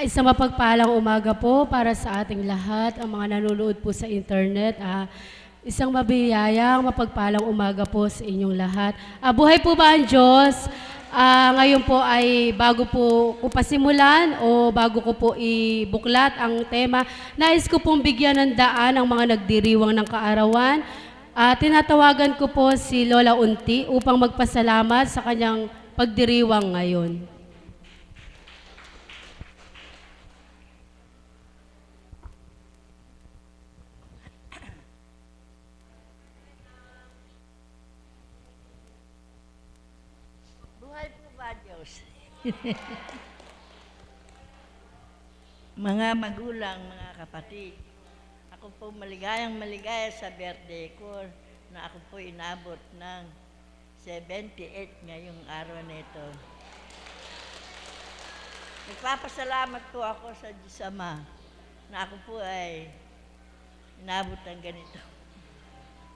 Isang mapagpalang umaga po para sa ating lahat, ang mga nanonood po sa internet. Isang mabiyayang mapagpalang umaga po sa inyong lahat. Buhay po ba ang Diyos? Ngayon po ay bago po ko pasimulan o bago ko po ibuklat ang tema, nais ko pong bigyan ng daan ang mga nagdiriwang ng kaarawan. Tinatawagan ko po si Lola Unti upang magpasalamat sa kanyang pagdiriwang ngayon. Buhay po ba, Diyos? Mga magulang, mga kapatid, ako po maligayang maligaya sa birthday ko na ako po inabot ng 78 ngayong araw nito. Nagpapasalamat po ako sa Diyos Ama na ako po ay inabot ng ganito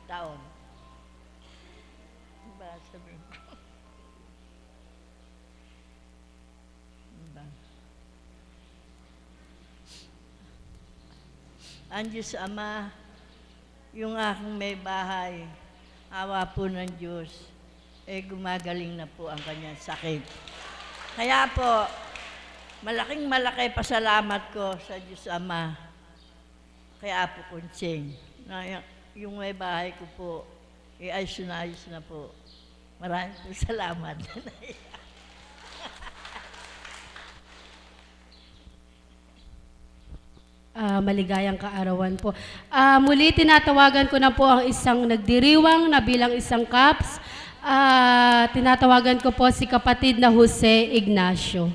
taon. Diba sabihin ko? Diba? Ang Diyos Ama, yung aking may bahay, awa po ng Diyos, gumagaling na po ang kanyang sakit. Kaya po, malaking pasalamat ko sa Diyos Ama, kay Apo Kunsing, na yung may bahay ko po, ayos na po. Maraming po salamat. Maligayang kaarawan po. Muli tinatawagan ko na po ang isang nagdiriwang na bilang isang CAPS. Tinatawagan ko po si kapatid na Jose Ignacio.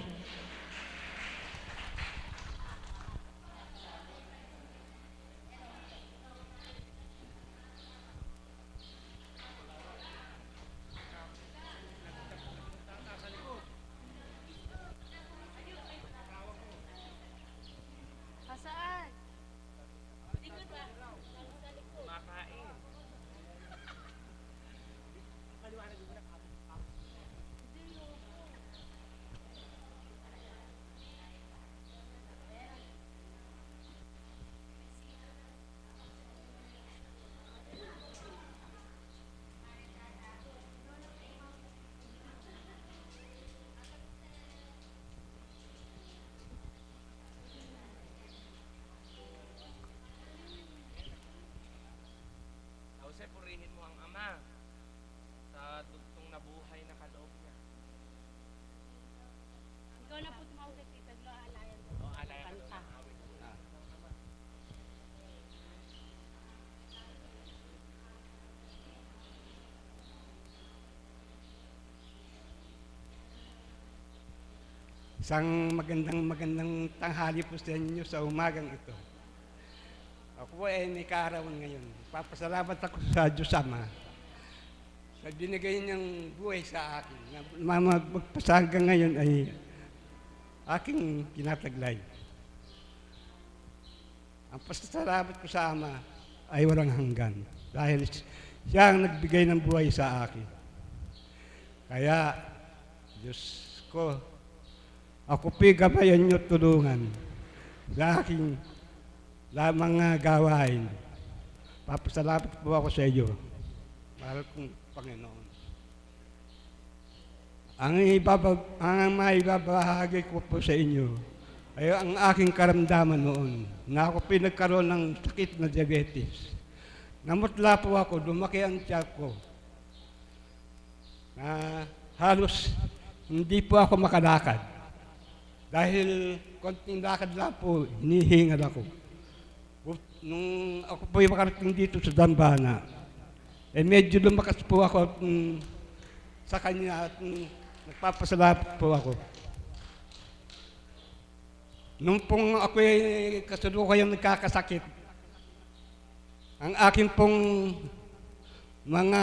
Jose, purihin mo ang Ama sa dugtong na buhay na kaloob niya. Ikaw na po tumawag kay Tita Glo, alayan mo. Alayan ka doon. Awit mo na. Isang magandang tanghali po sa inyo sa umagang ito. Ako po ay may kaarawan ngayon. Papasalamat ako sa Diyos Ama sa binigay niyang buhay sa akin. Magpasaga ngayon ay aking kinataglay. Ang pasasalamat ko sa Ama ay walang hanggan dahil siya ang nagbigay ng buhay sa akin. Kaya, Diyos ko, ako po'y gabayan niyo tulungan sa aking mga gawain. Papasalamat po ako sa iyo, mahal kong Panginoon. Ang maibabahagi ko po sa inyo ay ang aking karamdaman noon na ako pinagkaroon ng sakit na diabetes. Namutla po ako, lumaki ang tiyak ko na halos hindi po ako makalakad. Dahil konting lakad lang po, hinihingal ako. Nung ako po yung makarating dito sa Dambana, medyo lumakas po ako sa kanya at nagpapasalamat po ako. Nung pong ako kasalukuyang nagkakasakit, ang akin pong mga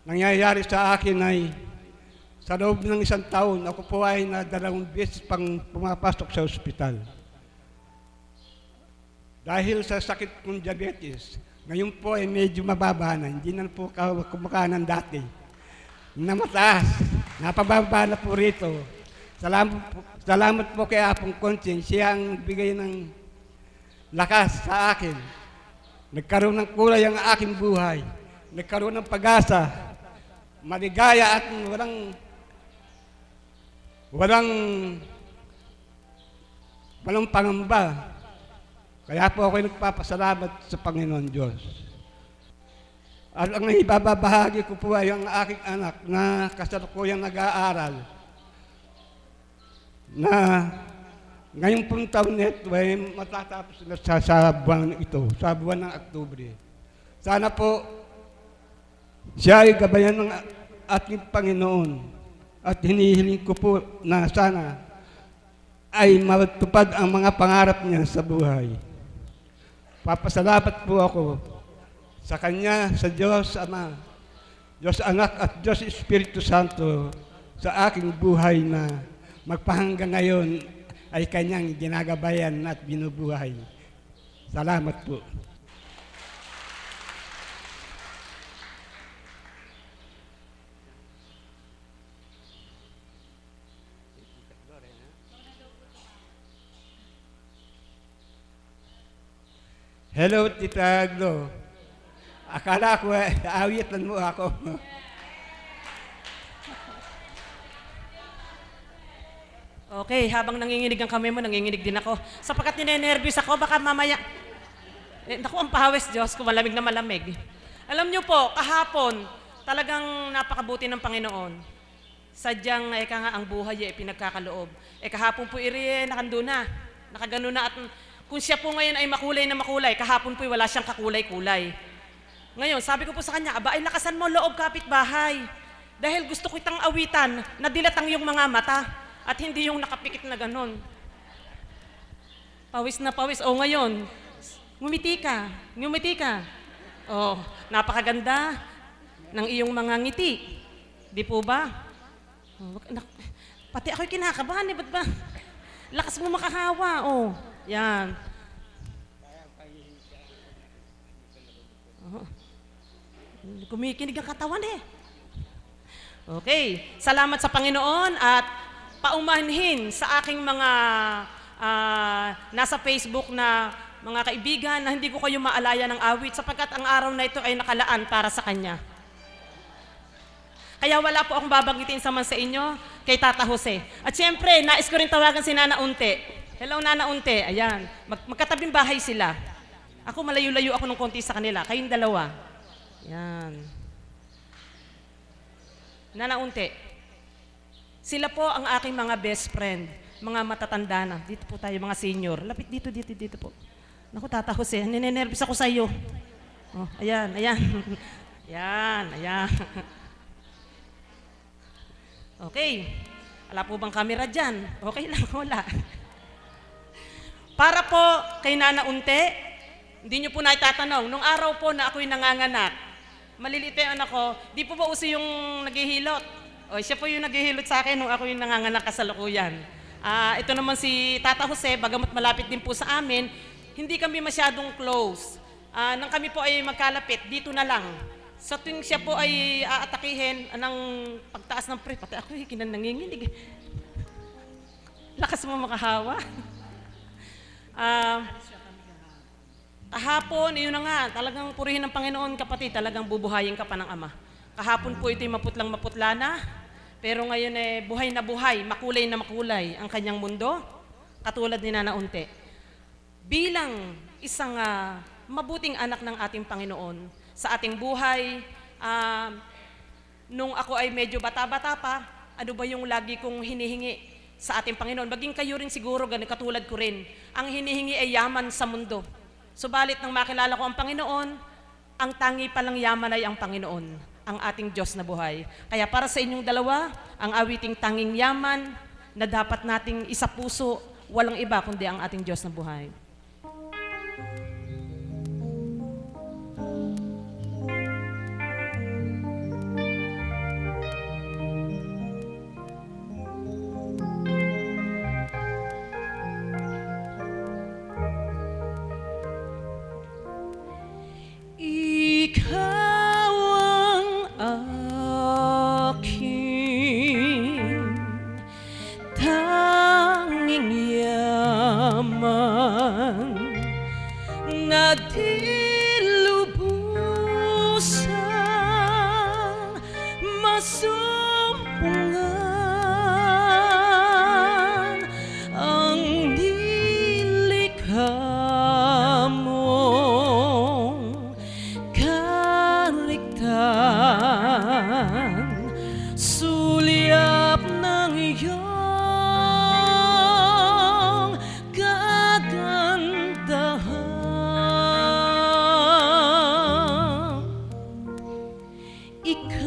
nangyayari sa akin ay sa loob ng isang taon, ako po ay na 2 beses pang pumapasok sa ospital. Dahil sa sakit kong diabetes, ngayon po ay medyo mababa na, hindi na po kumakain ng dati. Na mataas, napababa na po rito salamat po kay Apong Conching. Siya ang bigay ng lakas sa akin. Nagkaroon ng kulay ang aking buhay. Nagkaroon ng pag-asa. Maligaya at walang pangamba. Kaya po ako nagpapasalamat sa Panginoon Diyos. At ang ibabahagi ko po ay ang aking anak na kasalukuyang nag-aaral na ngayong pong taon nito ay matatapos na sa buwan ito, sa buwan ng Oktubre. Sana po siya ay gabayan ng ating Panginoon at hinihiling ko po na sana ay matupad ang mga pangarap niya sa buhay. Papasalamat po ako sa Kanya, sa Diyos Ama, Diyos Anak at Diyos Espiritu Santo sa aking buhay na magpahanggang ngayon ay Kanyang ginagabayan at binubuhay. Salamat po. Hello, Tita Glo. Akala ko awitan mo ako. Okay, habang nanginginig ang kamay mo, nanginginig din ako. Sapagkat ninenervyos ako, baka mamaya... naku, ang pahawis, Diyos ko, malamig na malamig. Alam niyo po, kahapon, talagang napakabuti ng Panginoon. Sadyang, eka nga, ang buhay pinagkakaloob. Kahapon po nakanduna, nakagano na at kung siya po ngayon ay makulay na makulay, kahapon po wala siyang kakulay-kulay. Ngayon, sabi ko po sa kanya, aba, ay lakasan mo loob kapitbahay. Dahil gusto ko itang awitan na dilatang yung mga mata at hindi yung nakapikit na ganon. Pawis na pawis. O ngayon, ngumiti ka. Ngumiti ka. O, napakaganda ng iyong mga ngiti. Di po ba? O, pati ako'y kinakabahan ba't ba? Lakas mo makahawa. O, yan. Oh. Kumikinig ang katawan Okay. Salamat sa Panginoon at paumanhin sa aking mga nasa Facebook na mga kaibigan na hindi ko kayo maalaya ng awit sapagkat ang araw na ito ay nakalaan para sa Kanya. Kaya wala po akong babanggitin sa inyo kay Tata Jose. At siyempre, nais ko rin tawagan si Nana Unte. Hello, Nana Unte. Ayan. Magkatabing bahay sila. Ako, malayo-layo ako ng konti sa kanila. Kayong dalawa. Ayan. Nana Unte. Sila po ang aking mga best friend. Mga matatanda na. Dito po tayo, mga senior. Lapit dito po. Naku, Tata Jose, ninenervous ako sa iyo. Oh, ayan. Ayan. Okay. Wala po bang camera dyan? Okay lang, wala. Para po kay Nana Unte, hindi nyo po naitatanong, nung araw po na ako'y nanganganak, maliliit yung anak ko, di po ba uso yung naghihilot? O, siya po yung naghihilot sa akin nung ako'y nanganganak kasalukuyan. Ito naman si Tata Jose, bagamat malapit din po sa amin, hindi kami masyadong close. Nang kami po ay magkalapit, dito na lang. Sa tuwing siya po ay aatakihin ng pagtaas ng pre, pati ako'y nanginginig. Lakas mo makahawa. Kahapon, yun na nga, talagang purihin ng Panginoon kapatid, talagang bubuhayin ka pa ng Ama. Kahapon po ito'y maputla na, pero ngayon buhay na buhay, makulay na makulay ang kanyang mundo, katulad ni Nana Unte. Bilang isang mabuting anak ng ating Panginoon, sa ating buhay, nung ako ay medyo bata-bata pa, ano ba yung lagi kong hinihingi sa ating Panginoon? Maging kayo rin siguro, katulad ko rin. Ang hinihingi ay yaman sa mundo. Subalit nang makilala ko ang Panginoon, ang tangi palang yaman ay ang Panginoon, ang ating Diyos na buhay. Kaya para sa inyong dalawa, ang awiting tanging yaman na dapat nating isapuso, walang iba kundi ang ating Diyos na buhay. Ikaw ang aking di lubusang masumpungan ang nilikha mong kariktan, sulyap ng iyong kagandahan. Ika'y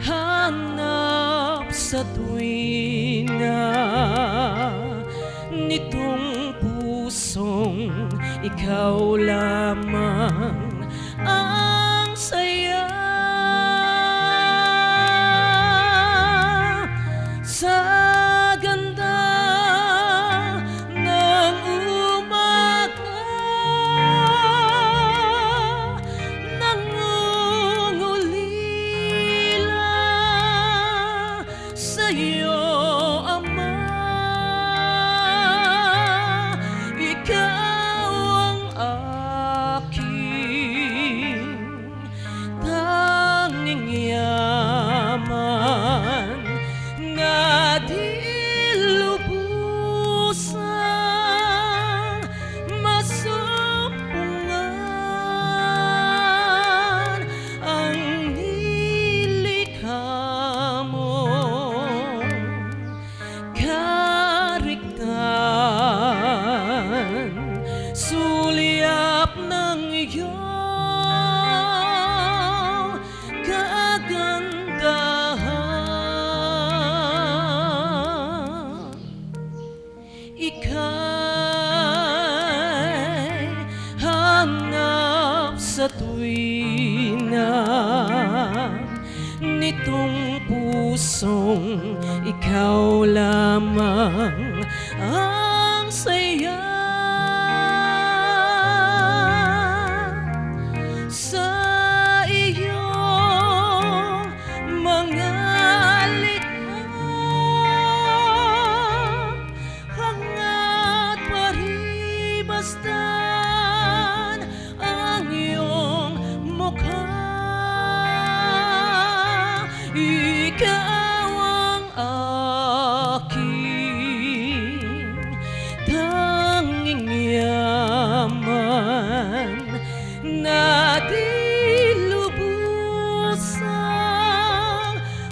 hanap sa tuwina nitong pusong ikaw lamang ang saya. Sa ganda ng umaga, nangungulila sa'yo, Ama. Ikaw ang aking tanging yaman na di lubusang masumpungan ang nilikha mong kariktan, sulyap ng iyong kagandahan. Ika'y hanap sa tuwina nitong pusong ikaw lamang ang saya. Sa iyong mga likha, hangat paribastan ang iyong mukha. Ikaw ang aking tanging yaman na di lubusang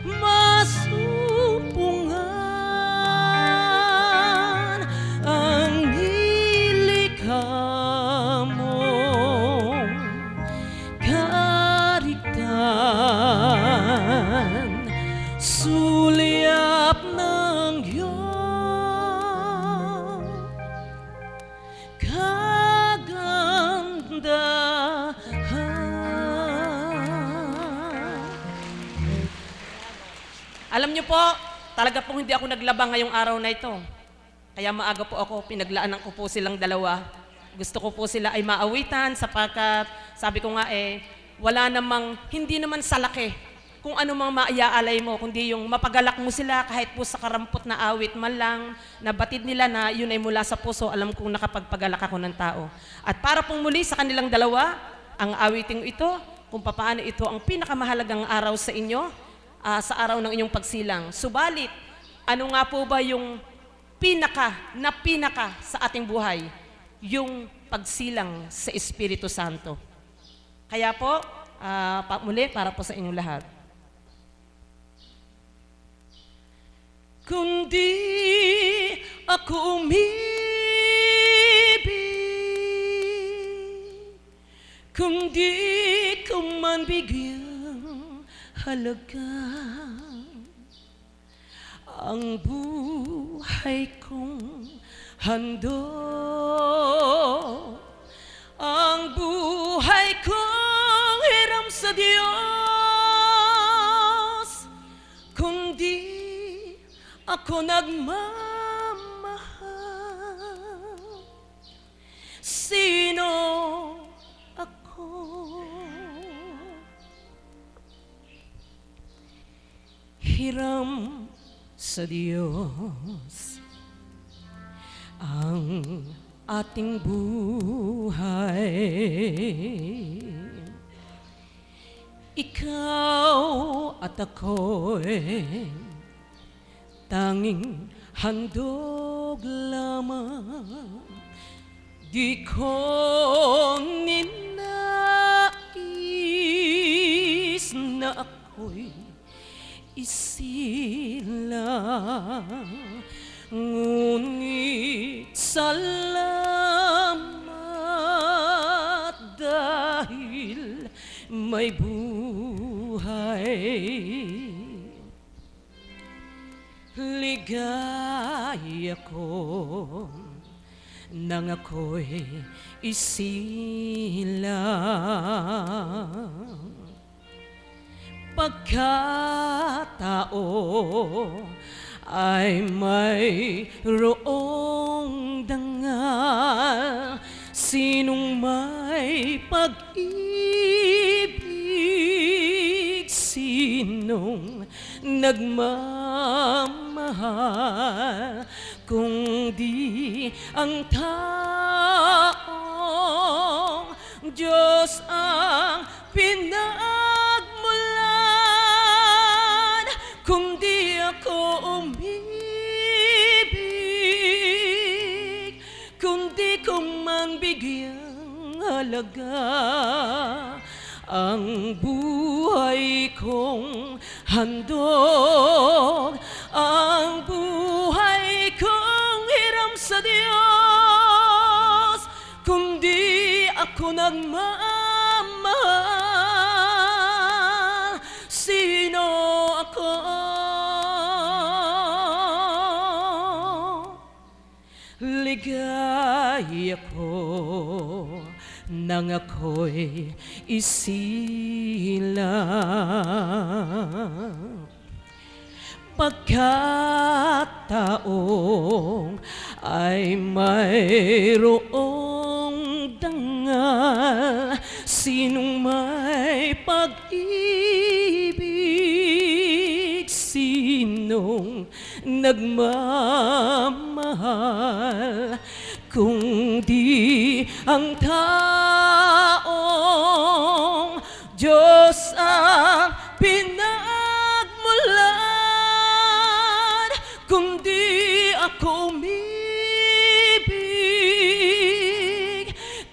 masumpungan ang nilikha mong kariktan, sulyap ng iyong kagandahan. Alam niyo po, talaga pong hindi ako naglaba ngayong araw na ito. Kaya maaga po ako, pinaglaanan ko po silang dalawa. Gusto ko po sila ay maawitan sapagkat sabi ko nga wala namang, hindi naman sa laki kung ano mang maiaalay mo, kundi yung mapagalak mo sila kahit po sa karampot na awit man lang, nabatid nila na yun ay mula sa puso, alam kong nakapagpagalak ako ng tao. At para pong muli sa kanilang dalawa, ang awiting ito, kung paano ito ang pinakamahalagang araw sa inyo, sa araw ng inyong pagsilang. Subalit, ano nga po ba yung pinaka sa ating buhay? Yung pagsilang sa Espiritu Santo. Kaya po, muli para po sa inyong lahat. Kundi ako umibig, kundi ko man bigyang halaga ang buhay kong handog, ang buhay kong hiram sa Diyos, kundi ako nagmamahal. Sino ako? Hiram sa Diyos ang ating buhay. Ikaw at ako'y tanging handog lamang. Di ko ninais na ako'y isilang, ngunit salamat dahil may buhay. Ligaya ko nang ako'y isilang, pagkatao ay mayroong dangal. Sinong may pag-ibig, sinong nagmamahal, kung di ang taong Diyos ang pinagmulan, kung di ako umibig, kung di ko man bigyang halaga ang buhay kong handog, ang buhay kong hiram sa Diyos, kung di ako nagmamahal, sino ako? Ligaya ko nang ako'y isilang, pagkataong ay mayroong dangal. Sinong may pag-ibig, sinong nagmamahal, kung di ang taong Diyos ang pinagmulan, kung di ako umibig,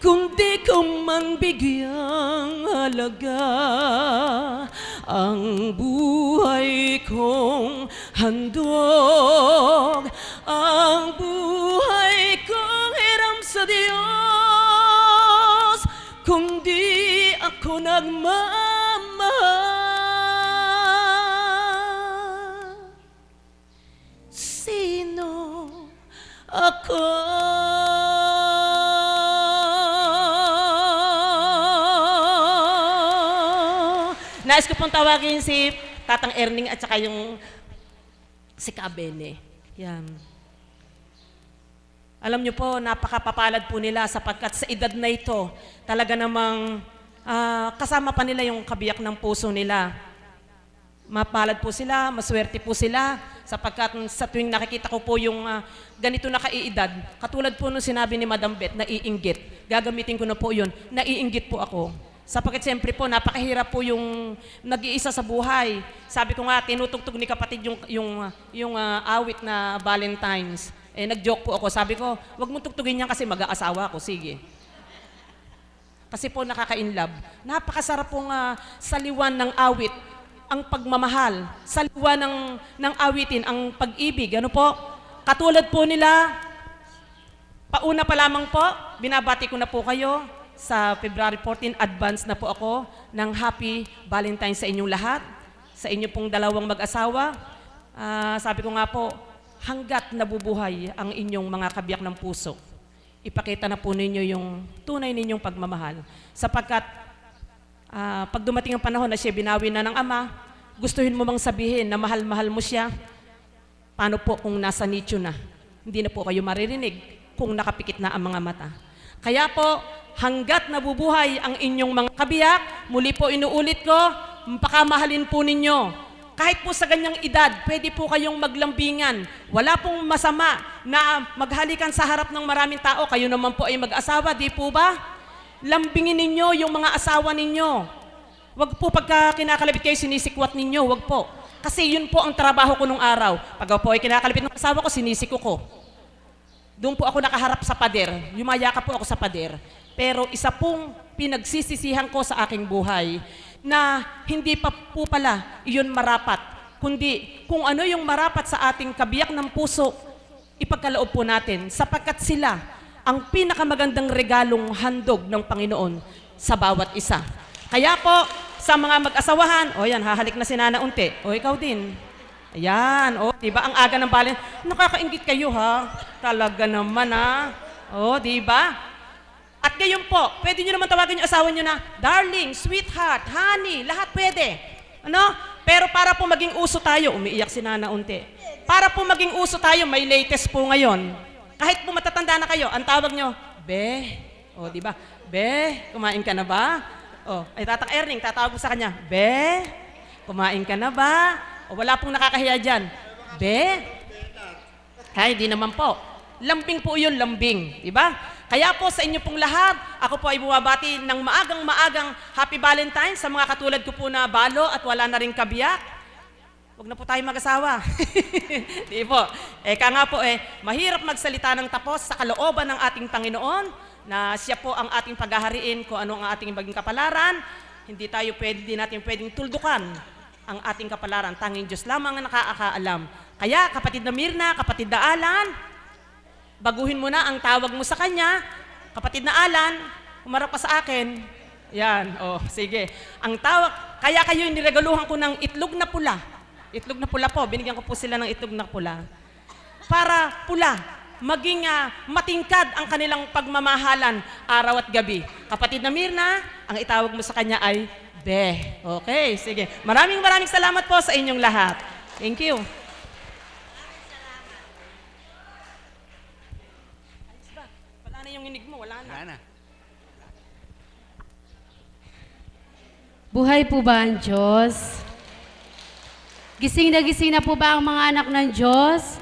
kung di ko man bigyang halaga ang buhay kong handog, ang buhay kong hiram sa Diyos, kung di ako nagmamahal, sino ako? Nais ko pong tawagin si Tatang Erning at saka yung si Kabene. Yan. Alam niyo po, napakapapalad po nila sapagkat sa edad na ito, talaga namang kasama pa nila yung kabiyak ng puso nila. Mapalad po sila, maswerte po sila, sapagkat sa tuwing nakikita ko po yung ganito na kaiedad, katulad po nung sinabi ni Madam Beth, naiinggit. Gagamitin ko na po yun, naiinggit po ako. Sapagkat siyempre po, napakahirap po yung nag-iisa sa buhay. Sabi ko nga, tinutugtog ni kapatid yung awit na Valentine's. Eh, nag-joke po ako. Sabi ko, wag mong tugtugin yan kasi mag-aasawa ako. Sige. Kasi po nakaka-inlove. Napakasarap pong saliwan ng awit ang pagmamahal. Saliwan ng awitin ang pag-ibig. Ano po? Katulad po nila, pauna pa lamang po, binabati ko na po kayo. Sa February 14, advance na po ako ng Happy Valentine's sa inyong lahat, sa inyo pong dalawang mag-asawa. Sabi ko nga po, hanggat nabubuhay ang inyong mga kabiyak ng puso, ipakita na po ninyo yung tunay ninyong pagmamahal. Sapagkat pag dumating ang panahon na siya binawi na ng ama, gustuhin mo bang sabihin na mahal-mahal mo siya? Paano po kung nasa nicho na? Hindi na po kayo maririnig kung nakapikit na ang mga mata. Kaya po, hanggat nabubuhay ang inyong mga kabiyak, muli po inuulit ko, pakamahalin po ninyo. Kahit po sa ganyang edad, pwede po kayong maglambingan. Wala pong masama na maghalikan sa harap ng maraming tao. Kayo naman po ay mag-asawa, di po ba? Lambingin ninyo yung mga asawa ninyo. Wag po pagka kinakalabit kayo, sinisikwat ninyo. Wag po. Kasi yun po ang trabaho ko nung araw. Pag po ay kinakalabit ng asawa ko, sinisiko ko. Doon po ako nakaharap sa pader. Yumayakap po ako sa pader. Pero isa pong pinagsisisihan ko sa aking buhay na hindi pa po pala iyon marapat. Kundi kung ano yung marapat sa ating kabiyak ng puso, ipagkaloob po natin sapagkat sila ang pinakamagandang regalong handog ng Panginoon sa bawat isa. Kaya po, sa mga mag-asawahan, o yan, hahalik na si Nana Unti. O ikaw din. Ayan, o, diba ang aga ng balen? Nakakaingit kayo ha. Talaga naman ha. O, diba? At ngayon po, pwede nyo naman tawagan yung asawa nyo na, darling, sweetheart, honey, lahat pwede. Ano? Pero para po maging uso tayo, umiiyak si Nana Unti. Para po maging uso tayo, may latest po ngayon. Kahit po matatanda na kayo, ang tawag nyo, Be. O, diba? Be, kumain ka na ba? O, ay Tatang Erning, tatawag mo sa kanya, Be, kumain ka na ba? O wala pong nakakahiya dyan. Be? Ay, di naman po. Lambing po yun, lambing. Diba? Kaya po sa inyo pong lahat, ako po ay bumabati ng maagang Happy Valentine's sa mga katulad ko po na balo at wala na rin kabiyak. Huwag na po tayo mag-asawa. Di po. Nga po mahirap magsalita ng tapos sa kalooban ng ating Panginoon na siya po ang ating paghahariin kung ano ang ating maging kapalaran. Hindi tayo di natin pwedeng tuldukan ang ating kapalaran. Tanging Diyos lamang ang nakakaalam. Kaya kapatid na Mirna, kapatid na Alan, baguhin mo na ang tawag mo sa kanya. Kapatid na Alan, umarap pa sa akin. Yan, sige. Ang tawag, kaya kayo niregaluhan ko ng itlog na pula. Itlog na pula po, binigyan ko po sila ng itlog na pula. Para pula, maging matingkad ang kanilang pagmamahalan araw at gabi. Kapatid na Mirna, ang itawag mo sa kanya ay Be. Okay, sige. Maraming salamat po sa inyong lahat. Thank you. Wala na yung inig mo, wala na. Buhay po ba ang Diyos? Gising na po ba ang mga anak ng Diyos?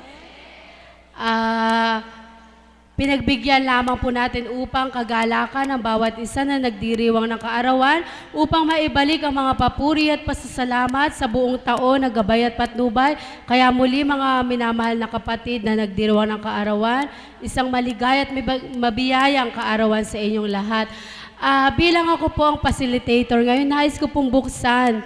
Pinagbigyan lamang po natin upang kagalakan ang bawat isa na nagdiriwang ng kaarawan upang maibalik ang mga papuri at pasasalamat sa buong taon na gabay at patnubay. Kaya muli mga minamahal na kapatid na nagdiriwang ng kaarawan, isang maligaya at mabiyayang kaarawan sa inyong lahat. Bilang ako po ang facilitator ngayon, nais ko pong buksan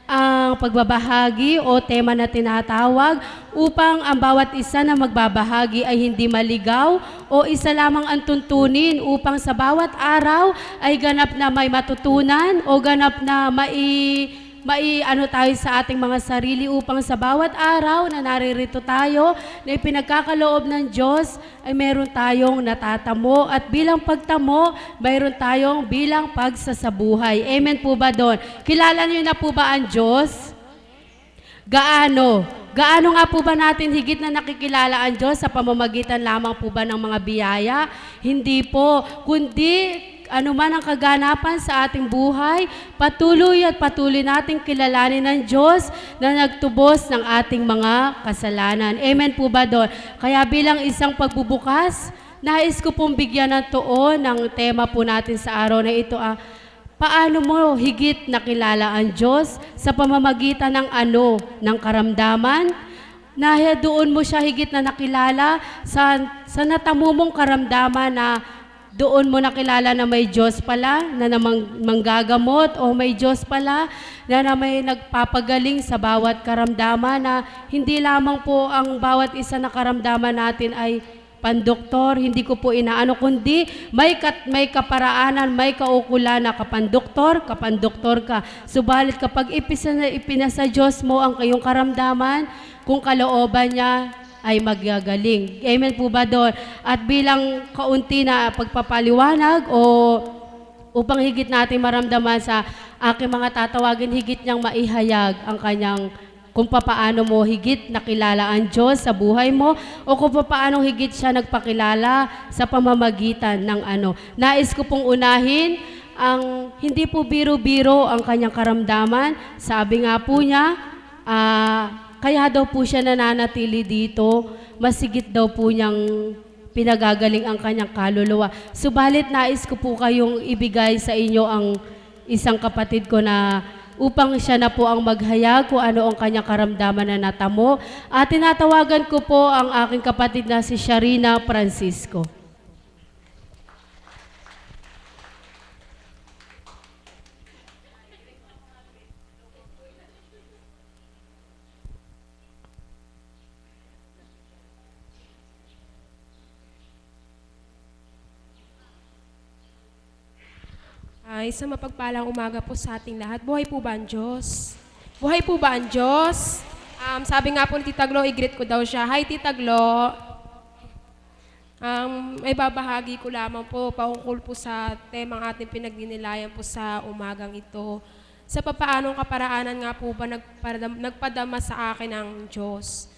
ang pagbabahagi o tema na tinatawag upang ang bawat isa na magbabahagi ay hindi maligaw o isa lamang ang tuntunin upang sa bawat araw ay ganap na may matutunan o ganap na ano tayo sa ating mga sarili upang sa bawat araw na naririto tayo na ipinagkakaloob ng Diyos ay meron tayong natatamo at bilang pagtamo, mayroon tayong bilang pagsasabuhay. Amen po ba doon? Kilala niyo na po ba ang Diyos? Gaano? Gaano nga po ba natin higit na nakikilala ang Diyos sa pamamagitan lamang po ba ng mga biyaya? Hindi po, kundi ano man ang kaganapan sa ating buhay, patuloy nating kilalanin ng Diyos na nagtubos ng ating mga kasalanan. Amen po ba doon? Kaya bilang isang pagbubukas, nais ko pong bigyan ng tuon ng tema po natin sa araw na ito. Paano mo higit nakilala ang Diyos sa pamamagitan ng ng karamdaman? Na doon mo siya higit na nakilala sa natamo mong karamdaman na doon mo nakilala na may Diyos pala, na manggagamot o may Diyos pala, na may nagpapagaling sa bawat karamdaman na hindi lamang po ang bawat isa na karamdaman natin ay pandoktor, hindi ko po inaano, kundi may kaparaanan, may kaukulan na kapandoktor ka. Subalit kapag ipinasa Diyos mo ang kayong karamdaman, kung kalooban niya, ay magagaling. Amen po ba doon? At bilang kaunti na pagpapaliwanag o upang higit natin maramdaman sa aking mga tatawagin, higit niyang maihayag ang kanyang kung papaano mo higit nakilala ang Diyos sa buhay mo o kung papaano higit siya nagpakilala sa pamamagitan ng Nais ko pong unahin ang hindi po biro-biro ang kanyang karamdaman. Sabi nga po niya, kaya daw po siya nananatili dito masigit daw po niyang pinagagaling ang kanyang kaluluwa. Subalit nais ko po kayong ibigay sa inyo ang isang kapatid ko na upang siya na po ang maghayag kung ano ang kanyang karamdaman na natamo. At tinatawagan ko po ang aking kapatid na si Sharina Francisco. Isang mapagpalang umaga po sa ating lahat. Buhay po ba ang Diyos? Buhay po ba ang Diyos? Sabi nga po ni Tita Glo, i-greet ko daw siya. Hi, Tita Glo. May babahagi ko lamang po paungkol po sa temang ating pinagdinilayan po sa umagang ito. Sa papaanong kaparaanan nga po ba nagpadama sa akin ang Diyos?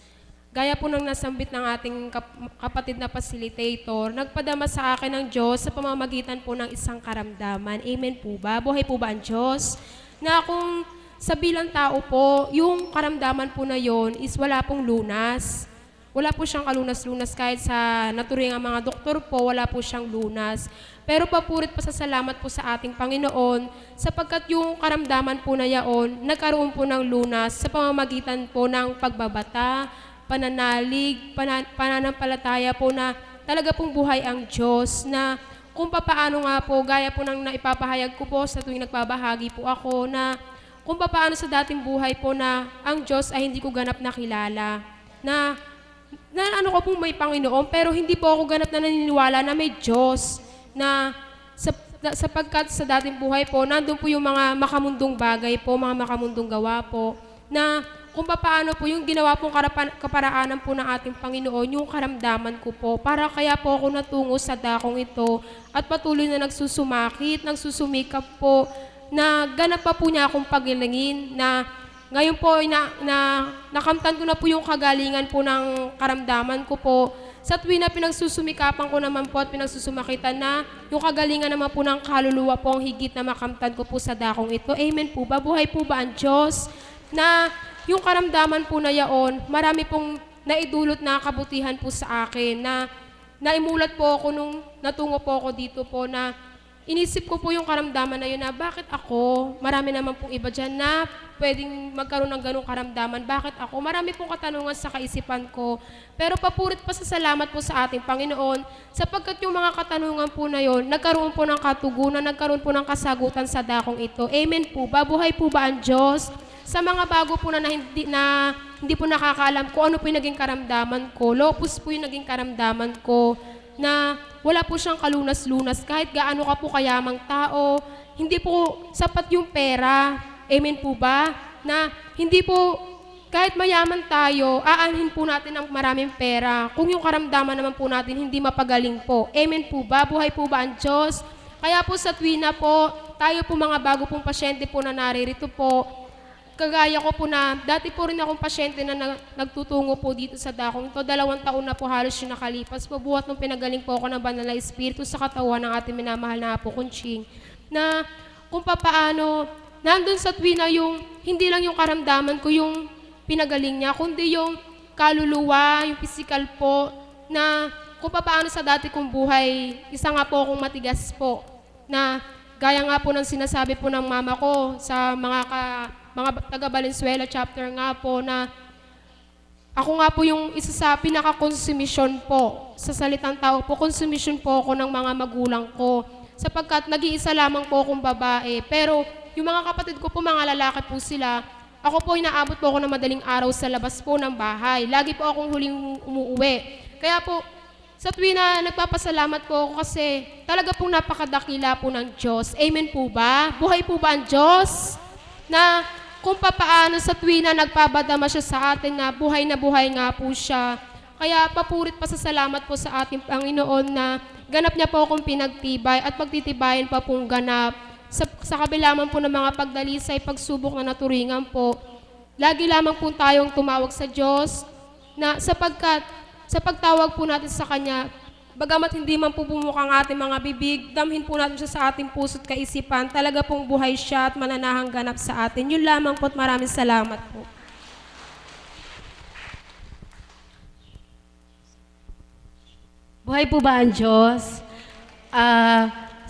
Gaya po ng nasambit ng ating kapatid na facilitator, nagpadama sa akin ng Diyos sa pamamagitan po ng isang karamdaman. Amen po ba? Buhay po ba ang Diyos? Na kung sa bilang tao po, yung karamdaman po na yon is wala pong lunas. Wala po siyang kalunas-lunas kahit sa naturing ang mga doktor po, wala po siyang lunas. Pero papurit pa sa salamat po sa ating Panginoon sapagkat yung karamdaman po na yaon, nagkaroon po ng lunas sa pamamagitan po ng pagbabata, pananalig, pananampalataya po na talaga pong buhay ang Diyos na kung papaano nga po, gaya po ng naipapahayag ko po sa tuwing nagbabahagi po ako na kung papaano sa dating buhay po na ang Diyos ay hindi ko ganap nakilala. Na ano ko pong may Panginoon pero hindi po ako ganap na naniniwala na may Diyos na sapagkat sa dating buhay po, nandun po yung mga makamundong bagay po, mga makamundong gawa po na kung paano po yung ginawa pong kaparaanan po ng ating Panginoon, yung karamdaman ko po. Para kaya po ako natungo sa dakong ito at patuloy na nagsusumakit, nagsusumikap po, na ganap pa po niya akong pagilingin, na ngayon po nakamtan ko na po yung kagalingan po ng karamdaman ko po. Sa tuwing na pinagsusumikapan ko naman po at pinagsusumakitan na yung kagalingan naman po ng kaluluwa po ang higit na makamtan ko po sa dakong ito. Amen po ba? Buhay po ba ang Diyos? Na yung karamdaman po na yaon, marami pong naidulot na kabutihan po sa akin na naimulat po ako nung natungo po ako dito po na inisip ko po yung karamdaman na yun na bakit ako? Marami naman pong iba dyan na pwedeng magkaroon ng ganong karamdaman. Bakit ako? Marami pong katanungan sa kaisipan ko. Pero papurit pa sa salamat po sa ating Panginoon sapagkat yung mga katanungan po na yun, nagkaroon po ng katugunan, nagkaroon po ng kasagutan sa dakong ito. Amen po ba? Buhay po ba ang Diyos? Sa mga bago po na hindi po nakakaalam kung ano po yung naging karamdaman ko, lopus po yung naging karamdaman ko, na wala po siyang kalunas-lunas kahit gaano ka po kayamang tao, hindi po sapat yung pera. Amen po ba? Na hindi po, kahit mayaman tayo, aanhin po natin ng maraming pera kung yung karamdaman naman po natin hindi mapagaling po. Amen po ba? Buhay po ba ang Diyos? Kaya po sa tuwing na po, tayo po mga bago pong pasyente po na naririto po, kagaya ko po na, dati po rin akong pasyente na nagtutungo po dito sa dakong ito. 2 taon na po halos yung nakalipas po. Buhat nung pinagaling po ako ng banal na espiritu sa katawan ng ating minamahal na Apo Kunching. Na kung papaano, nandun sa tuwi na yung, hindi lang yung karamdaman ko yung pinagaling niya, kundi yung kaluluwa, yung physical po, na kung papaano sa dati kong buhay, isa nga po akong matigas po. Na gaya nga po ng sinasabi po ng mama ko sa mga taga Valenzuela chapter nga po na ako nga po yung isa sa pinaka-consumption po. Sa salitang tao po, consumption po ako ng mga magulang ko. Sapagkat nag-iisa lamang po akong babae. Pero yung mga kapatid ko po, mga lalaki po sila, ako po inaabot po ako ng madaling araw sa labas po ng bahay. Lagi po akong huling umuuwi. Kaya po, sa tuwi na nagpapasalamat po ako kasi talaga pong napakadakila po ng Diyos. Amen po ba? Buhay po ba ang Diyos? Na kung papaano sa tuwi na nagpabadama siya sa atin na buhay nga po siya. Kaya papurit pa sa salamat po sa ating Panginoon na ganap niya po akong pinagtibay at pagtitibayan pa pong ganap. Sa kabila man po ng mga pagdalisay, pagsubok na naturingan po, lagi lamang po tayong tumawag sa Diyos na sapagkat sa pagtawag po natin sa Kanya, bagamat hindi man po bumukang ating mga bibig, damhin po natin siya sa ating puso't kaisipan. Talaga pong buhay siya at mananahang ganap sa atin. Yun lamang po at maraming salamat po. Buhay po ba ang Diyos?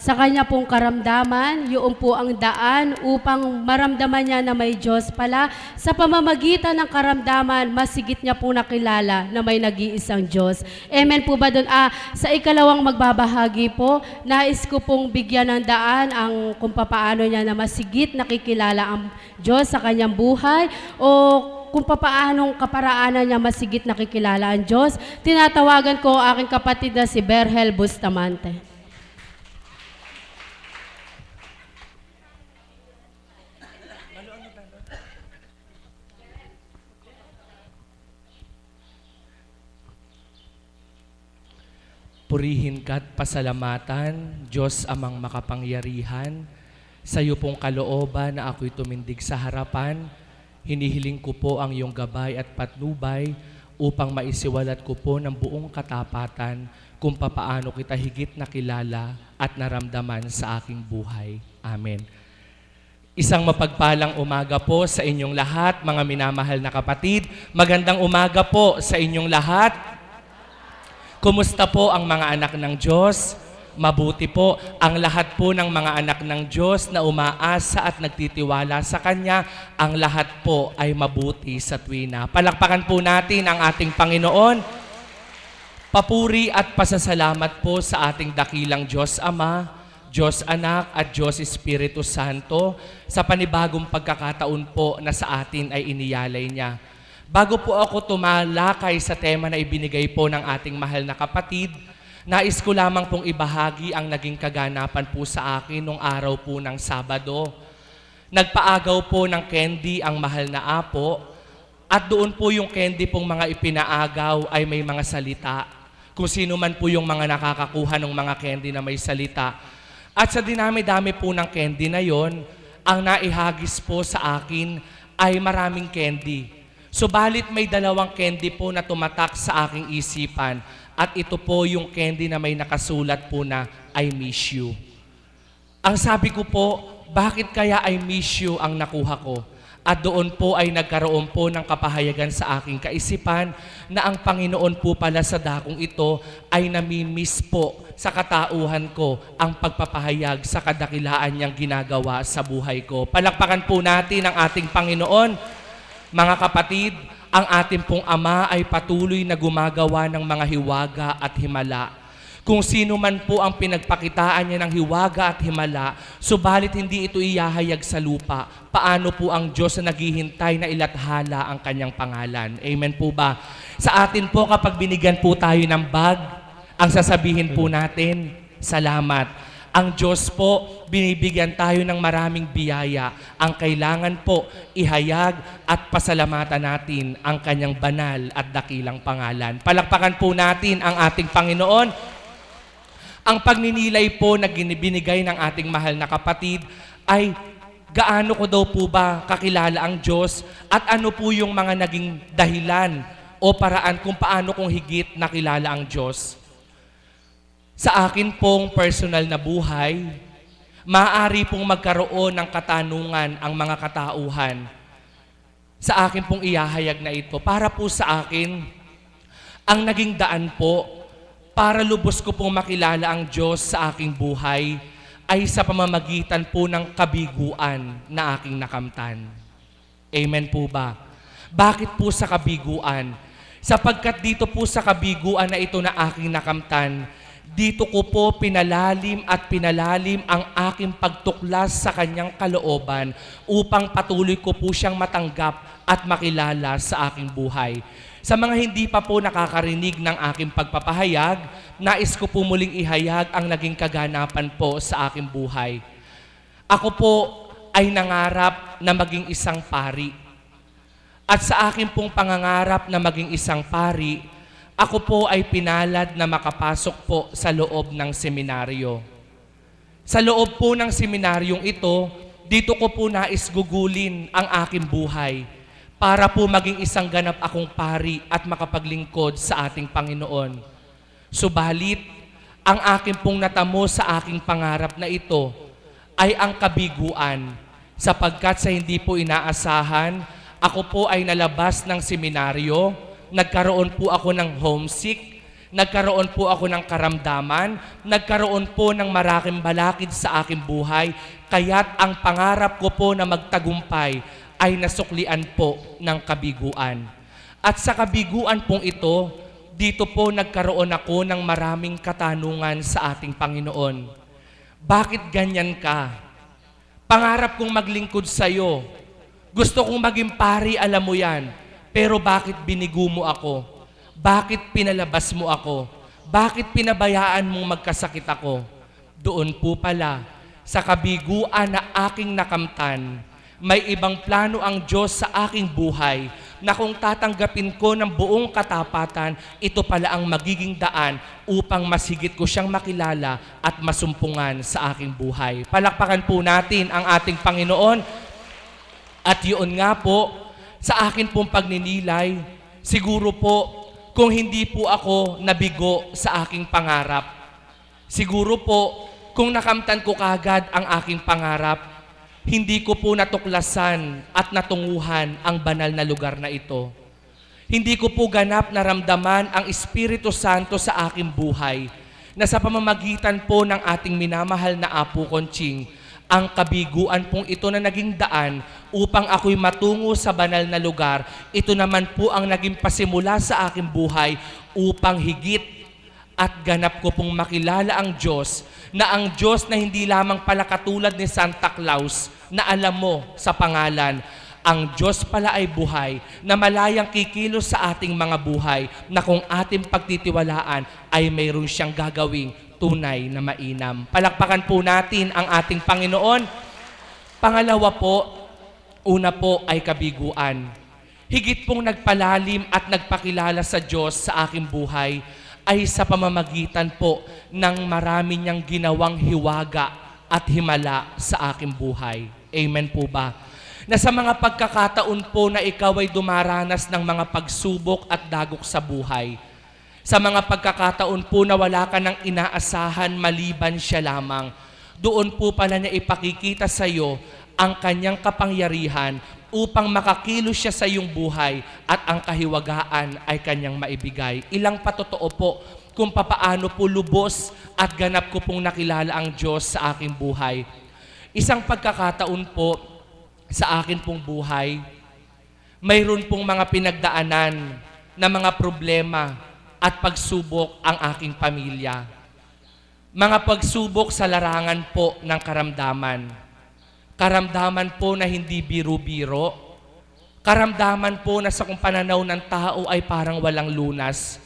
Sa kanya pong karamdaman, yun po ang daan upang maramdaman niya na may Diyos pala. Sa pamamagitan ng karamdaman, masigit niya po nakilala na may nag-iisang Diyos. Amen po ba doon? Sa ikalawang magbabahagi po, nais ko pong bigyan ng daan ang kung papaano niya na masigit nakikilala ang Diyos sa kanyang buhay o kung papaanong kaparaanan niya masigit nakikilala ang Diyos. Tinatawagan ko ang aking kapatid na si Berhel Bustamante. Purihin ka't pasalamatan, Diyos amang makapangyarihan, sa iyo pong kalooban na ako'y tumindig sa harapan, hinihiling ko po ang iyong gabay at patnubay upang maisiwalat ko po ng buong katapatan kung papaano kita higit nakilala at naramdaman sa aking buhay. Amen. Isang mapagpalang umaga po sa inyong lahat, mga minamahal na kapatid. Magandang umaga po sa inyong lahat. Kumusta po ang mga anak ng Diyos? Mabuti po ang lahat po ng mga anak ng Diyos na umaasa at nagtitiwala sa Kanya. Ang lahat po ay mabuti sa tuwina. Palakpakan po natin ang ating Panginoon. Papuri at pasasalamat po sa ating dakilang Diyos Ama, Diyos Anak at Diyos Espiritu Santo sa panibagong pagkakataon po na sa atin ay iniyalay niya. Bago po ako tumalakay sa tema na ibinigay po ng ating mahal na kapatid, nais ko lamang pong ibahagi ang naging kaganapan po sa akin nung araw po ng Sabado. Nagpaagaw po ng candy ang mahal na apo at doon po yung candy pong mga ipinaagaw ay may mga salita. Kung sino man po yung mga nakakakuha ng mga candy na may salita. At sa dinami-dami po ng candy na yon, ang naihagis po sa akin ay maraming candy. Subalit may dalawang candy po na tumatak sa aking isipan at ito po yung candy na may nakasulat po na I miss you. Ang sabi ko po, bakit kaya I miss you ang nakuha ko? At doon po ay nagkaroon po ng kapahayagan sa aking kaisipan na ang Panginoon po pala sa dakong ito ay namimiss po sa katauhan ko ang pagpapahayag sa kadakilaan niyang ginagawa sa buhay ko. Palakpakan po natin ang ating Panginoon. Mga kapatid, ang ating pong Ama ay patuloy na gumagawa ng mga hiwaga at himala. Kung sino man po ang pinagpakitaan niya ng hiwaga at himala, subalit hindi ito iyahayag sa lupa, paano po ang Diyos na naghihintay na ilathala ang kanyang pangalan? Amen po ba? Sa atin po kapag binigyan po tayo ng bag, ang sasabihin po natin, salamat. Ang Diyos po, binibigyan tayo ng maraming biyaya. Ang kailangan po, ihayag at pasalamatan natin ang kanyang banal at dakilang pangalan. Palakpakan po natin ang ating Panginoon. Ang pagninilay po na binigay ng ating mahal na kapatid ay gaano ko daw po ba kakilala ang Diyos at ano po yung mga naging dahilan o paraan kung paano kong higit nakilala ang Diyos. Sa akin pong personal na buhay, maaari pong magkaroon ng katanungan ang mga katauhan. Sa akin pong iyahayag na ito, para po sa akin, ang naging daan po, para lubos ko pong makilala ang Diyos sa aking buhay, ay sa pamamagitan po ng kabiguan na aking nakamtan. Amen po ba? Bakit po sa kabiguan? Sapagkat dito po sa kabiguan na ito na aking nakamtan, dito ko po pinalalim ang aking pagtuklas sa kanyang kalooban upang patuloy ko po siyang matanggap at makilala sa aking buhay. Sa mga hindi pa po nakakarinig ng aking pagpapahayag, nais ko po muling ihayag ang naging kaganapan po sa aking buhay. Ako po ay nangarap na maging isang pari. At sa aking pong pangangarap na maging isang pari, ako po ay pinalad na makapasok po sa loob ng seminaryo. Sa loob po ng seminaryong ito, dito ko po nais gugulin ang aking buhay para po maging isang ganap akong pari at makapaglingkod sa ating Panginoon. Subalit, ang aking pong natamo sa aking pangarap na ito ay ang kabiguan, sapagkat sa hindi po inaasahan, ako po ay nalabas ng seminaryo. Nagkaroon po ako ng homesick Nagkaroon po ako ng karamdaman, nagkaroon po ng maraming balakid sa aking buhay, kaya't ang pangarap ko po na magtagumpay ay nasuklian po ng kabiguan. At sa kabiguan pong ito, dito po nagkaroon ako ng maraming katanungan sa ating Panginoon. Bakit ganyan ka? Pangarap kong maglingkod sa iyo. Gusto kong maging pari, alam mo yan. Pero bakit binigo mo ako? Bakit pinalabas mo ako? Bakit pinabayaan mong magkasakit ako? Doon po pala, sa kabiguan na aking nakamtan, may ibang plano ang Diyos sa aking buhay na kung tatanggapin ko ng buong katapatan, ito pala ang magiging daan upang masigit ko siyang makilala at masumpungan sa aking buhay. Palakpakan po natin ang ating Panginoon. At yun nga po, sa akin pong pagninilay, siguro po, kung hindi po ako nabigo sa aking pangarap. Siguro po, kung nakamtan ko kagad ang aking pangarap, hindi ko po natuklasan at natunguhan ang banal na lugar na ito. Hindi ko po ganap naramdaman ang Espiritu Santo sa aking buhay na sa pamamagitan po ng ating minamahal na Apo Conching, ang kabiguan pong ito na naging daan upang ako'y matungo sa banal na lugar, ito naman po ang naging pasimula sa aking buhay upang higit at ganap ko pong makilala ang Diyos, na ang Diyos na hindi lamang pala katulad ni Santa Claus na alam mo sa pangalan. Ang Diyos pala ay buhay na malayang kikilos sa ating mga buhay na kung ating pagtitiwalaan ay mayroon siyang gagawing tunay na mainam. Palakpakan po natin ang ating Panginoon. Pangalawa po, una po ay kabiguan. Higit pong nagpalalim at nagpakilala sa Diyos sa aking buhay ay sa pamamagitan po ng marami niyang ginawang hiwaga at himala sa aking buhay. Amen po ba? Na sa mga pagkakataon po na ikaw ay dumaranas ng mga pagsubok at dagok sa buhay, sa mga pagkakataon po na wala ka ng inaasahan maliban siya lamang, doon po pala niya ipakikita sa iyo ang kanyang kapangyarihan upang makakilos siya sa iyong buhay at ang kahiwagaan ay kanyang maibigay. Ilang patotoo po kung papaano po lubos at ganap ko pong nakilala ang Diyos sa aking buhay. Isang pagkakataon po sa akin pong buhay, mayroon pong mga pinagdaanan na mga problema at pagsubok ang aking pamilya. Mga pagsubok sa larangan po ng karamdaman. Karamdaman po na hindi biro-biro. Karamdaman po na sa kung pananaw ng tao ay parang walang lunas.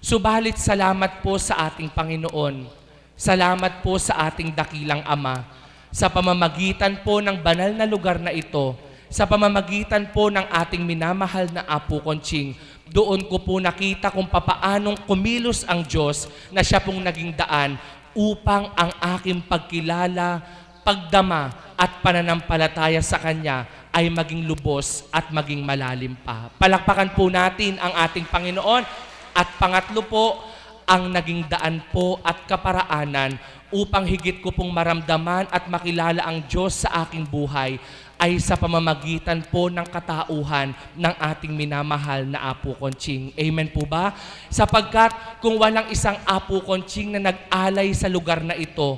Subalit salamat po sa ating Panginoon. Salamat po sa ating dakilang Ama. Sa pamamagitan po ng banal na lugar na ito, sa pamamagitan po ng ating minamahal na Apo Conching, doon ko po nakita kung papaanong kumilos ang Diyos na siya pong naging daan upang ang aking pagkilala, pagdama at pananampalataya sa Kanya ay maging lubos at maging malalim pa. Palakpakan po natin ang ating Panginoon. At pangatlo po, ang naging daan po at kaparaanan upang higit ko pong maramdaman at makilala ang Diyos sa aking buhay ay sa pamamagitan po ng katauhan ng ating minamahal na Apo Conching. Amen po ba? Sapagkat kung walang isang Apo Conching na nag-alay sa lugar na ito,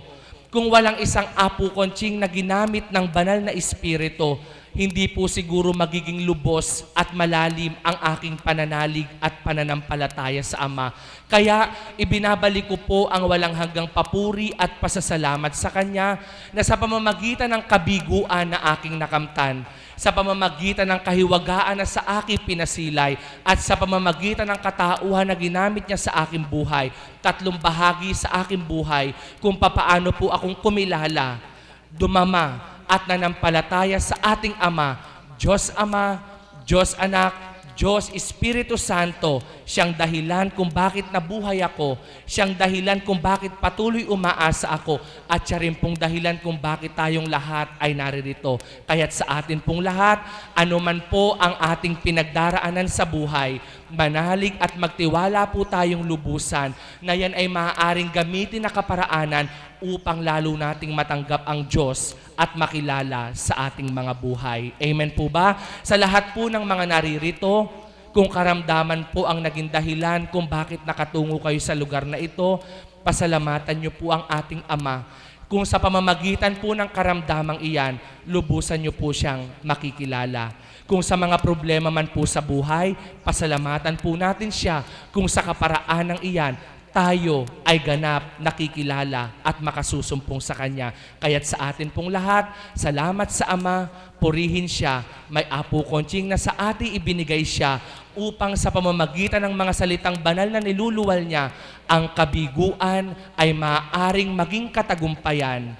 kung walang isang Apo Conching na ginamit ng banal na Espiritu, hindi po siguro magiging lubos at malalim ang aking pananalig at pananampalataya sa Ama. Kaya ibinabalik ko po ang walang hanggang papuri at pasasalamat sa Kanya na sa pamamagitan ng kabiguan na aking nakamtan, sa pamamagitan ng kahiwagaan na sa aking pinasilay, at sa pamamagitan ng katauhan na ginamit niya sa aking buhay, tatlong bahagi sa aking buhay kung papaano po akong kumilala, dumama, at nanampalataya sa ating Ama, Diyos Ama, Diyos Anak, Diyos Espiritu Santo. Siyang dahilan kung bakit nabuhay ako, siyang dahilan kung bakit patuloy umaasa ako, at siya rin pong dahilan kung bakit tayong lahat ay naririto. Kaya't sa atin pong lahat, anuman po ang ating pinagdaraanan sa buhay, manalig at magtiwala po tayong lubusan na yan ay maaaring gamitin na kaparaanan upang lalo nating matanggap ang Diyos at makilala sa ating mga buhay. Amen po ba? Sa lahat po ng mga naririto, Kung karamdaman po ang naging dahilan kung bakit nakatungo kayo sa lugar na ito, pasalamatan niyo po ang ating Ama. Kung sa pamamagitan po ng karamdamang iyan, lubusan niyo po siyang makikilala. Kung sa mga problema man po sa buhay, pasalamatan po natin siya kung sa kaparaanan iyan, tayo ay ganap nakikilala at makasusumpong sa Kanya. Kaya't sa atin pong lahat, salamat sa Ama, purihin siya, may Apo Konching na sa ating ibinigay siya upang sa pamamagitan ng mga salitang banal na niluluwal niya, ang kabiguan ay maaaring maging katagumpayan,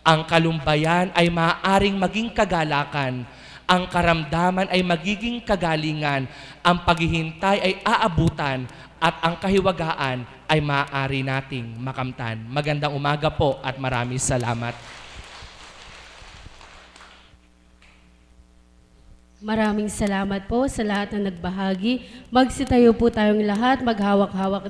ang kalumbayan ay maaaring maging kagalakan, ang karamdaman ay magiging kagalingan, ang paghihintay ay aabutan, at ang kahiwagaan ay maaari nating makamtan. Magandang umaga po at maraming salamat. Maraming salamat po sa lahat ng nagbahagi. Magsitayo po tayong lahat, maghawak-hawak